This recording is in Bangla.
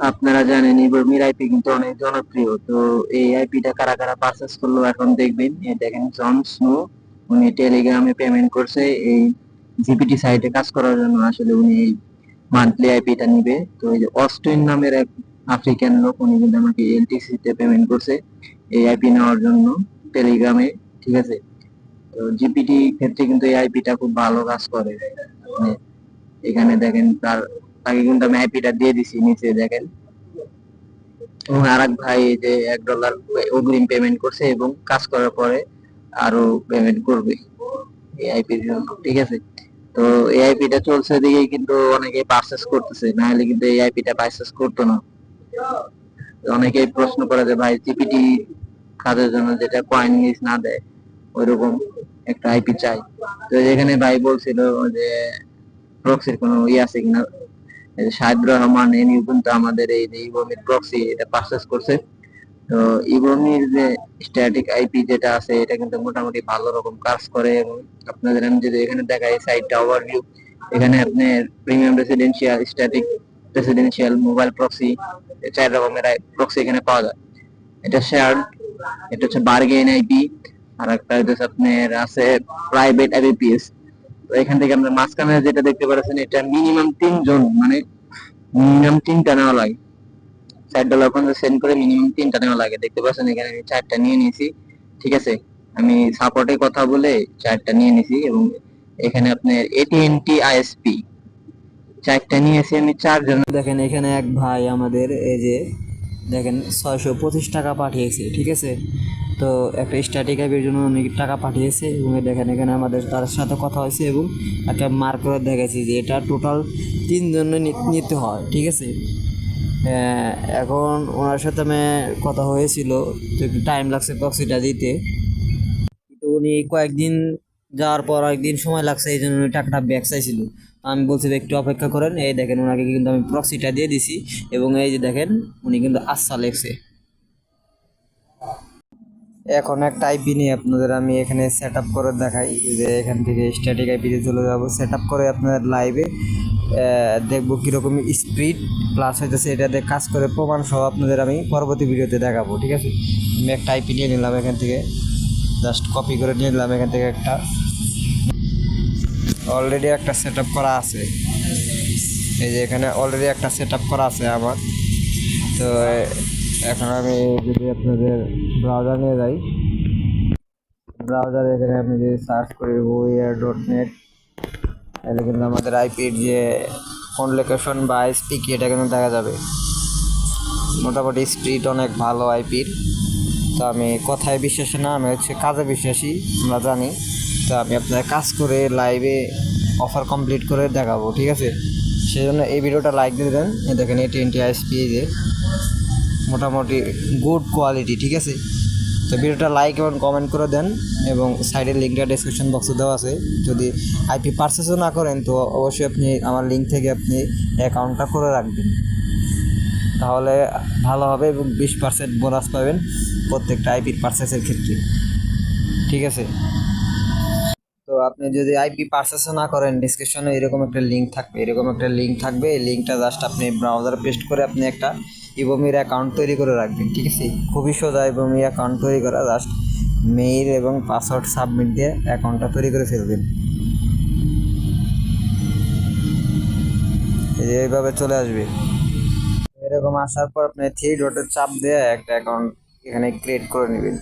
আপনারা জানেন ইব্রাহিমের আইপি কিন্তু অনেক জনপ্রিয়। তো এই আইপিটা কারা কারা পারচেস করলো এখন দেখবেন। এই দেখেন জন স্নো, উনি টেলিগ্রামে পেমেন্ট করছে এই জিপিটি সাইটে কাজ করার জন্য। আসলে উনি এই মান্থলি আইপিটা নিবে। তো এই যে অস্টিন নামের এক আফ্রিকান লোক, উনি কিন্তু আমাকে এলটিসি তে পেমেন্ট করছে এই আইপি নেওয়ার জন্য টেলিগ্রামে। ঠিক আছে, তো জিপিটি ক্ষেত্রে কিন্তু এই আইপিটা খুব ভালো কাজ করে। মানে এখানে দেখেন তাকে কিন্তু আমি আইপিটা দিয়ে দিছি, নিচে দেখেন। এবং আরেক ভাই এই যে $1 অগ্রিম পেমেন্ট করছে এবং কাজ করার পরে আরো পেমেন্ট করবে এই আইপির জন্য। ঠিক আছে, তো এই আইপিটা চলছে দিকেই কিন্তু অনেকে পারচেস করতেছে, না হলে কিন্তু এই আইপিটা পারচেস করতো না। অনেকেই প্রশ্ন করে যে ভাই জিপিটি কাজের জন্য যেটা কয়েন মিস না দেয় ওইরকম একটা আইপি চাই। তো এখানে ভাই বলছিল যে প্রক্সির কোনো আছে কিনা। এই যে শাহিদ রহমান এনিও কিন্তু আমাদের এই যে ইবমির প্রক্সি এটা পারচেস করছে। তো ইবমির যে স্ট্যাটিক আইপি যেটা আছে এটা কিন্তু মোটামুটি ভালো রকম কাজ করে। এবং আপনাদের আমি যদি এখানে দেখাই সাইটটা ওভারভিউ, এখানে আপনি premium residential, static residential, mobile proxy, 4 রকমের প্রক্সি এখানে পাওয়া যায়। এটা শেয়ার্ড, এটা হচ্ছে বার্গেন আইপি, আর একটা হচ্ছে আপনার আছে প্রাইভেট আইপিএস। তো এখান থেকে আমরা মাঝখানে যেটা দেখতে পাচ্ছেন এটা মিনিমাম 3 জন, মানে মিনিমাম 3টা নেওয়া লাগে। $4.50 করে মিনিমাম 3টা নেওয়া লাগে। দেখতে পাচ্ছেন এখানে আমি 4টা নিয়ে নিয়েছি। ঠিক আছে, আমি সাপোর্টে কথা বলে 4টা নিয়ে নিয়েছি। এবং এখানে আপনার এটিএনটি আইএসপি 4টা নিয়েছি আমি 4 জন। দেখেন এখানে এক ভাই আমাদের এই যে দেখেন 625 টাকা পাঠিয়েছে। ঠিক আছে, তো একটা স্ট্যাটিক অ্যাপের জন্য অনেক টাকা পাঠিয়েছে। এবং দেখেন এখানে আমাদের তার সাথে কথা হয়েছে এবং একটা মার্ক করে দেখেছি যে এটা টোটাল 3 জন নিতে হয়। ঠিক আছে, এখন ওনার সাথে আমি কথা হয়েছিল, তো একটু টাইম লাগছে প্রক্সিটা দিতে। তো উনি কয়েকদিন যাওয়ার পর একদিন সময় লাগছে, এই জন্য উনি টাকাটা ব্যাক চাইছিল। আমি বলছি যে একটু অপেক্ষা করেন। এই দেখেন ওনাকে কিন্তু আমি প্রক্সিটা দিয়ে দিছি এবং এই যে দেখেন উনি কিন্তু আচ্ছা লেগছে। এখন একটা আইপি নিয়ে আপনাদের আমি এখানে সেট আপ করে দেখাই। যে এখান থেকে স্ট্যাটিক আইপিতে চলে যাব, সেট আপ করে আপনাদের লাইভে দেখবো কীরকম স্পিড প্লাস হইতেছে, এটাতে কাজ করে প্রমাণ সহ আপনাদের আমি পরবর্তী ভিডিওতে দেখাবো। ঠিক আছে, আমি একটা আইপি নিয়ে নিলাম এখান থেকে, জাস্ট কপি করে নিয়ে নিলাম এখান থেকে। একটা অলরেডি একটা সেট আপ করা আছে, এই যে এখানে অলরেডি একটা সেট আপ করা আছে আমার। তো এখন আমি যদি আপনাদের ব্রাউজার নিয়ে যাই, ব্রাউজারে এখানে আমি যদি সার্চ করি ওয়ার.নেট, তাহলে কিন্তু আমাদের আইপির যে কোন লোকেশন বা আইএসপি কি এটা কিন্তু দেখা যাবে। মোটামুটি স্পিড অনেক ভালো আইপির। তো আমি কথায় বিশ্বাসী না, আমি হচ্ছে কাজে বিশ্বাসী, আমরা জানি। তো আমি আপনার কাজ করে লাইভে অফার কমপ্লিট করে দেখাবো। ঠিক আছে, সেই জন্য এই ভিডিওটা লাইক দিয়ে দেন। দেখেন AT&T আইএসপি যে মোটামুটি গুড কোয়ালিটি। ঠিক আছে, তো ভিডিওটা লাইক এবং কমেন্ট করে দেন এবং সাইডের লিঙ্কটা ডেসক্রিপশন বক্সে দেওয়া আছে। যদি আইপি পারচেসও না করেন তো অবশ্যই আপনি আমার লিঙ্ক থেকে আপনি অ্যাকাউন্টটা করে রাখবেন, তাহলে ভালো হবে এবং 20% বোনাস পাবেন প্রত্যেকটা আইপির পারচেসের ক্ষেত্রে। ঠিক আছে, তো আপনি যদি আইপি পারচেসও না করেন ডিসক্রিপশনে এরকম একটা লিঙ্ক থাকবে, এই লিঙ্কটা জাস্ট আপনি ব্রাউজারে পেস্ট করে আপনি একটা ইবোমির অ্যাকাউন্ট তৈরি করে রাখবেন। ঠিক আছে, খুবই সোজা ইবোমি অ্যাকাউন্ট তৈরি করা, জাস্ট মেইল এবং পাসওয়ার্ড সাবমিট দিয়ে অ্যাকাউন্টটা তৈরি করে ফেলবেন। এইভাবে চলে আসবে। এরকম আসার পর আপনি 3 ডটের চাপ দিয়ে একটা অ্যাকাউন্ট এখানে ক্রিয়েট করে নেবেন।